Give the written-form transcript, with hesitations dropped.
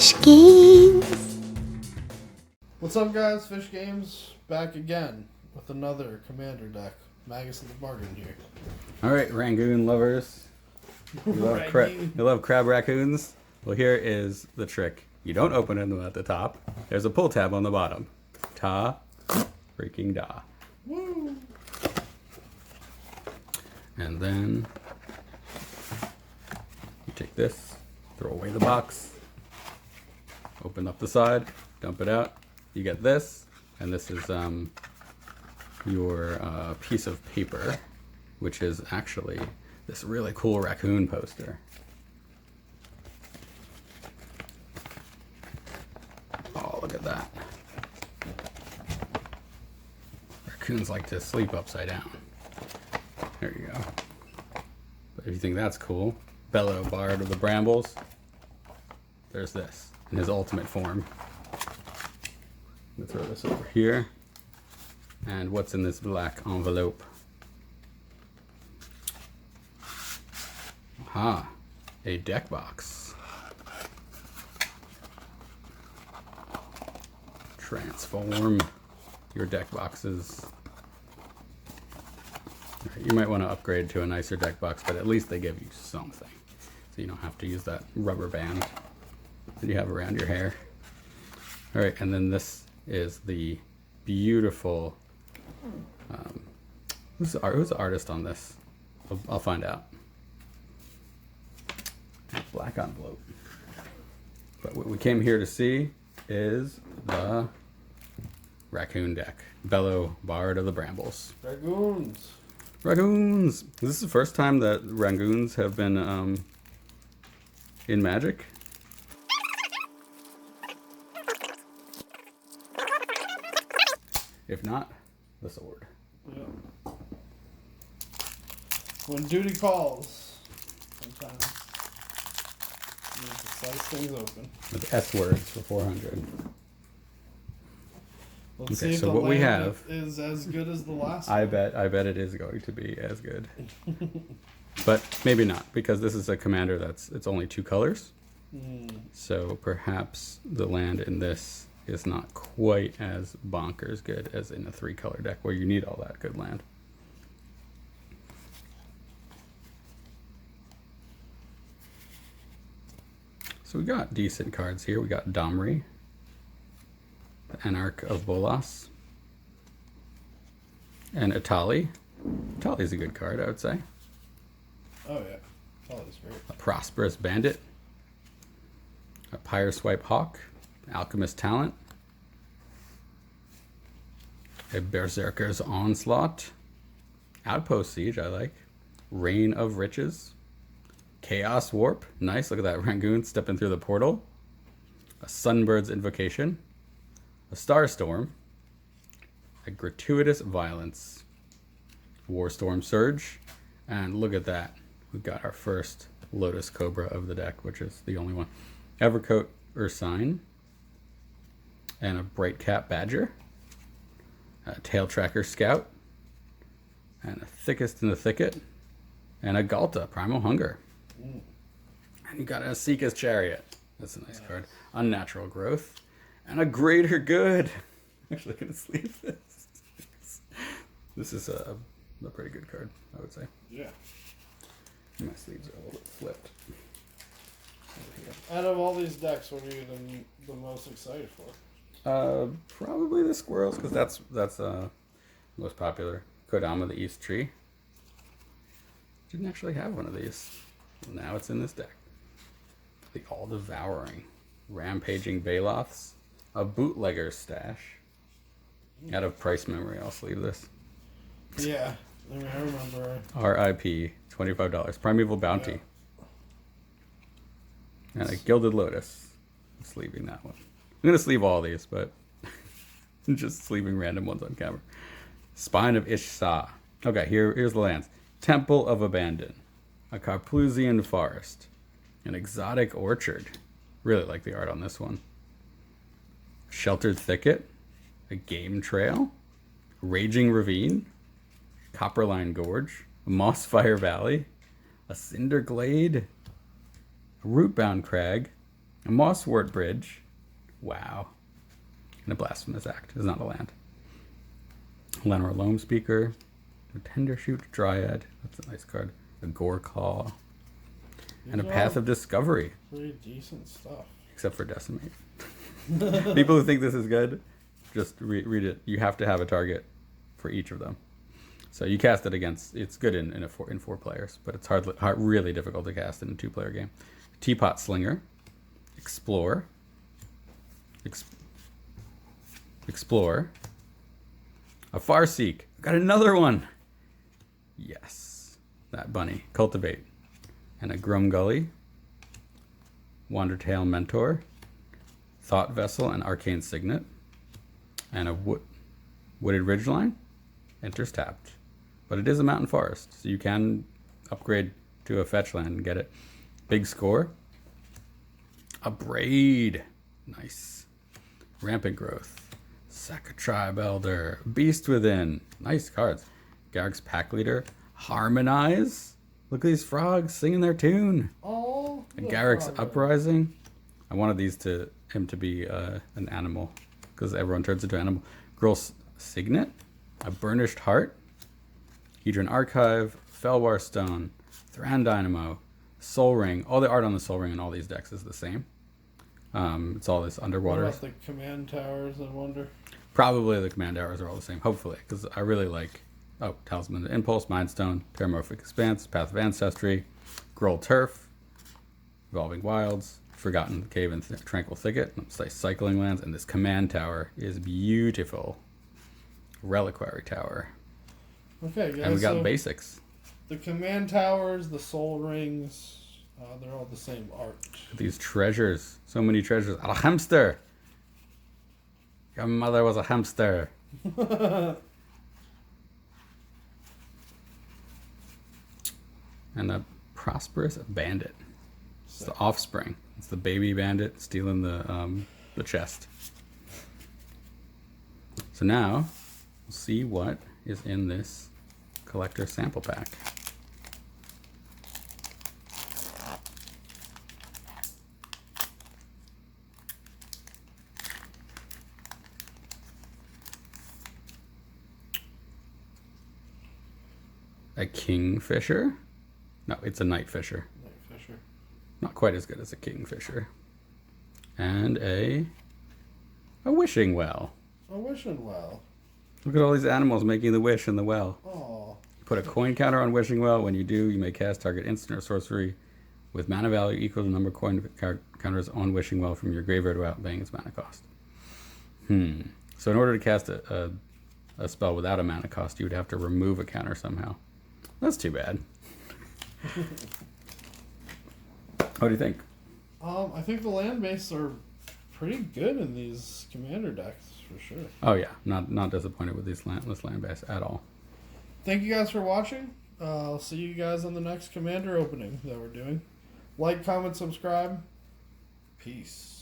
Fish Games. What's up, guys? Fish Games back again with another Commander deck. Magus in the bargain here. All right, Rangoon lovers. You love crab raccoons? Well, here is the trick. You don't open them at the top. There's a pull tab on the bottom. Ta freaking da. Woo. And then you take this, throw away the box, open up the side, dump it out. You get this, and this is your piece of paper, which is actually this really cool raccoon poster. Oh, look at that. Raccoons like to sleep upside down. There you go. But if you think that's cool, Bellow Bard of the Brambles, there's this in his ultimate form. I'm gonna throw this over here. And what's in this black envelope? Aha, a deck box. Transform your deck boxes. You might want to upgrade to a nicer deck box, but at least they give you something. So you don't have to use that rubber band that you have around your hair. All right, and then this is the beautiful, who's the artist on this? I'll find out. Black envelope. But what we came here to see is the raccoon deck. Bellow Bard of the Brambles. Dragoons. Raccoons! Is this the first time that Rangoons have been in Magic? If not, the sword. Yeah. When duty calls, sometimes you need to slice things open. With S words for 400. Let's Okay, see if so the what we land have is as good as the last I one. bet it is going to be as good. But maybe not, because this is a commander it's only 2 colors. So perhaps the land in this is not quite as bonkers good as in a 3-color deck where you need all that good land. So we got decent cards here. We got Domri, the Anarch of Bolas, and Atali. Atali's a good card, I would say. Oh yeah, Tali's great. A Prosperous Bandit, a Pyre Swipe Hawk, Alchemist Talent, a Berserker's Onslaught, Outpost Siege, I like, Reign of Riches, Chaos Warp, nice, look at that Rangoon stepping through the portal, a Sunbird's Invocation, a Starstorm, a Gratuitous Violence, Warstorm Surge, and look at that, we've got our first Lotus Cobra of the deck, which is the only one. Evercoat Ursine, and a Bright Cap Badger, a Tail Tracker Scout, and a Thickest in the Thicket, and a Galta Primal Hunger. And you got a Seeka's Chariot. That's a nice card. Unnatural Growth, and a Greater Good. I'm actually going to sleeve this. This is a pretty good card, I would say. Yeah. My sleeves are a little bit flipped. Out of all these decks, what are you the most excited for? Probably the Squirrels, because that's most popular. Kodama, the East Tree. Didn't actually have one of these. Now it's in this deck. The All-Devouring, Rampaging Baloths, a Bootlegger's Stash. Out of price memory, I'll sleeve this. Yeah, I remember. RIP, $25. Primeval Bounty. Yeah. And a Gilded Lotus. I'm sleeving that one. I'm going to sleeve all these, but I'm just sleeving random ones on camera. Spine of Ishsa. Okay, here's the lands. Temple of Abandon. A Carplusian Forest. An Exotic Orchard. Really like the art on this one. Sheltered Thicket. A Game Trail. Raging Ravine. Copperline Gorge. A Mossfire Valley. A Cinder Glade. A Rootbound Crag. A Mosswort Bridge. Wow. And a Blasphemous Act is not a land. Lenore Loam Speaker. A Tendershoot Dryad. That's a nice card. A Goreclaw. And a Path of Discovery. Pretty decent stuff. Except for Decimate. People who think this is good, just read it. You have to have a target for each of them. So you cast it against. It's good in four players, but it's really difficult to cast in a 2-player game. Teapot Slinger, Explore, Explore, a Farseek. Got another one. Yes, that bunny. Cultivate, and a Grumgully, Wandertail Mentor, Thought Vessel, and Arcane Signet, and a Wooded Ridgeline. Enters tapped. But it is a mountain forest, so you can upgrade to a fetch land and get it. Big Score. A Braid. Nice. Rampant Growth. Sacra-Tribe Elder. Beast Within. Nice cards. Garrick's Pack Leader. Harmonize. Look at these frogs singing their tune. Oh. Garrick's Uprising. I wanted him to be an animal, because everyone turns into an animal. Girl's Signet. A Burnished Heart. Hedron Archive, Felwar Stone, Thran Dynamo, Soul Ring. All the art on the Soul Ring in all these decks is the same. It's all this underwater. What about the command towers, I wonder? Probably the command towers are all the same, hopefully, because I really like... Oh, Talisman of Impulse, Mindstone, Terramorphic Expanse, Path of Ancestry, Groll Turf, Evolving Wilds, Forgotten Cave and Tranquil Thicket, Cycling Lands, and this command tower is beautiful. Reliquary Tower. Okay, guys. And we got basics. The command towers, the soul rings, they're all the same art. These treasures. So many treasures. A hamster! Your mother was a hamster. And a Prosperous Bandit. It's the offspring. It's the baby bandit stealing the chest. So now, we'll see what is in this collector sample pack. A Kingfisher? No, it's a Nightfisher. Nightfisher. Not quite as good as a Kingfisher. And a Wishing Well. A wishing well. Look at all these animals making the wish in the well. Oh. Put a coin counter on Wishing Well. When you do, you may cast target instant or sorcery with mana value equal to the number of coin counters on Wishing Well from your graveyard without paying its mana cost. So in order to cast a spell without a mana cost, you would have to remove a counter somehow. That's too bad. What do you think? I think the land bases are pretty good in these commander decks, for sure. Oh yeah, not disappointed with this land base at all. Thank you guys for watching. I'll see you guys on the next commander opening that we're doing. Like, comment, subscribe. Peace.